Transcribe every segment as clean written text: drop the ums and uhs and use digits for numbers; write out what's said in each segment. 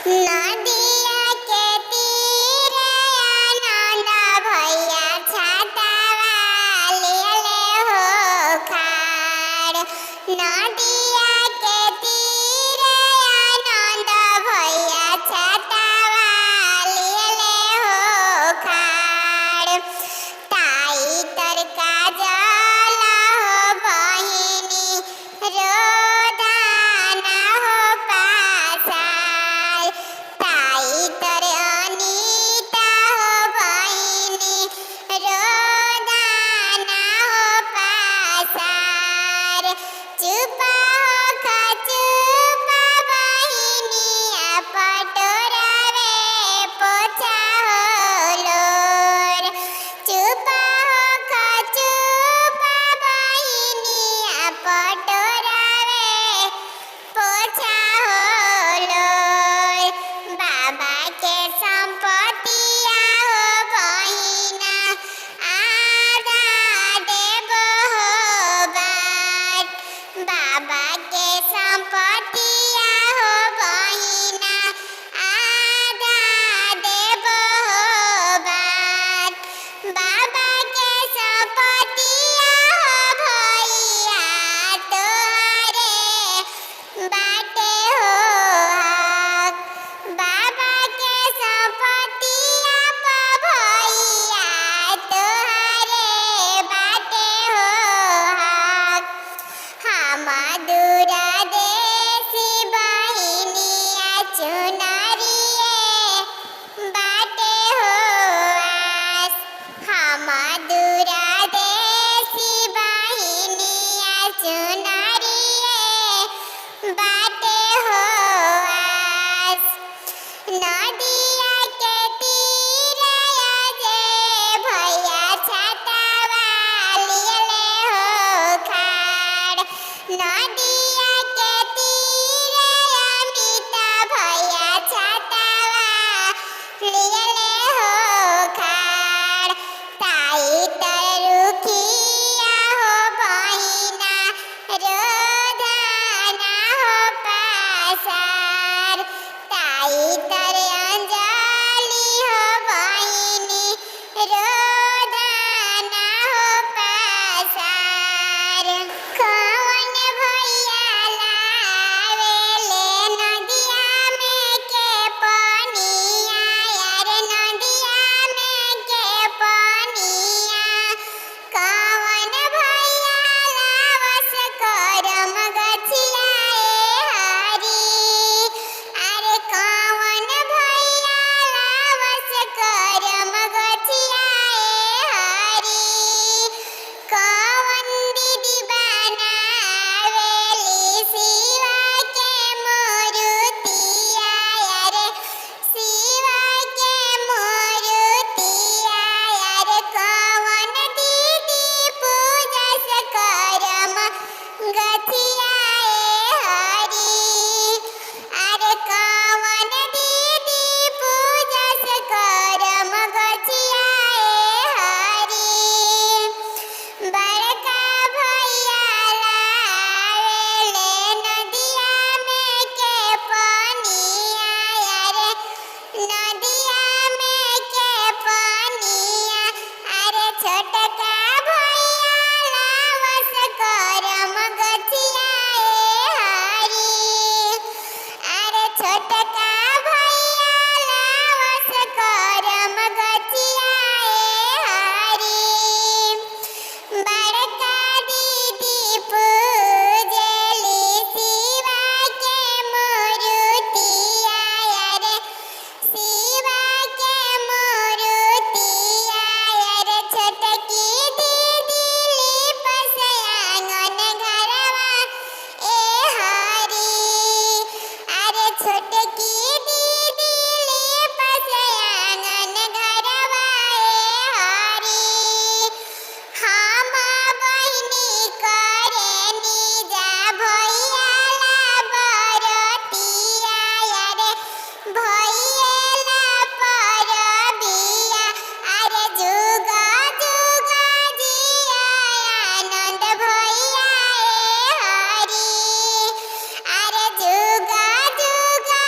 नदिया के तीरे आनंद भैया छातावा लेले हो खाड़। नदिया के तीरे आनंद भैया छातावा लेले हो खाड़। ताई तरका जल हो बहिनी रोदाना हो पासार। ताई तर अनीता हो बहिनी रोदाना हो पासार। चुपा हो खचुपा बहिनिया पटोरावे पोछा हो लोर। चुपा हो खचुपा बहिनिया पटोरावे पोछा हो लोर। बाबा के संपत्तिया हो बहिना आधा देबो हो बाट। बाबा के संपत्तिया हो बहिना आधा देबो हो बाट। बाबा के संपत्तिया हो भैया तोहरे बाटे हो हक। बाबा के संपत्तिया पा भैया तोहरे बाटे हो हक। हम दूरदेशी बहिनिया चुनरिए बाटे हो आस। हम दूरदेशी बहिनिया चुनरिए बाटे हो आस। नदिया के तीरे जे भैया छातावा लेले हो खाड़। नदिया के तीरे अमिता भैया छातावा लेले हो खाड़। ताई तर रुखिया हो बहिना रोदाना हो पासार। ताई तर अंजलि हो बहिनी रोदाना हो पासार। कौन भैया लावेले नदिया में के पनिया यार नदिया में के पनिया। कौन भैया लावस करम गछिया हरी। अरे कौन भैया लावस करम गछिया हरी। कौन दीदी बनावेली शिवा के मूर्तिया यार शिवा के मूर्तिया यार। कौन दीदी पूजस करम गछिया हरी। अरे कौन दीदी पूजस करम गछिया हरी। बड़का भैया लावेले नदिया में के पनिया यार नदिया में के पनिया। अरे छोटका भैया लावस करम गछिया हरी। अरे छोटका भैया लावस करम गछिया हरी। बड़का दीदी पूजली शिवा के मूर्तिया यार शिवा के मूर्तिया यार। छोटकी दीदी लिपस आंगन घरवा ए हरी। अरे छोटकी दीदी लिपस आंगन घरवा ए हरी। हम बहिनी करेनी जा भैया ला बरतिया यार भैया ला परबिया। अरे जुगा जुगा जिया आनंद भैया ए हरी। अरे जुगा जुगा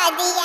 दिया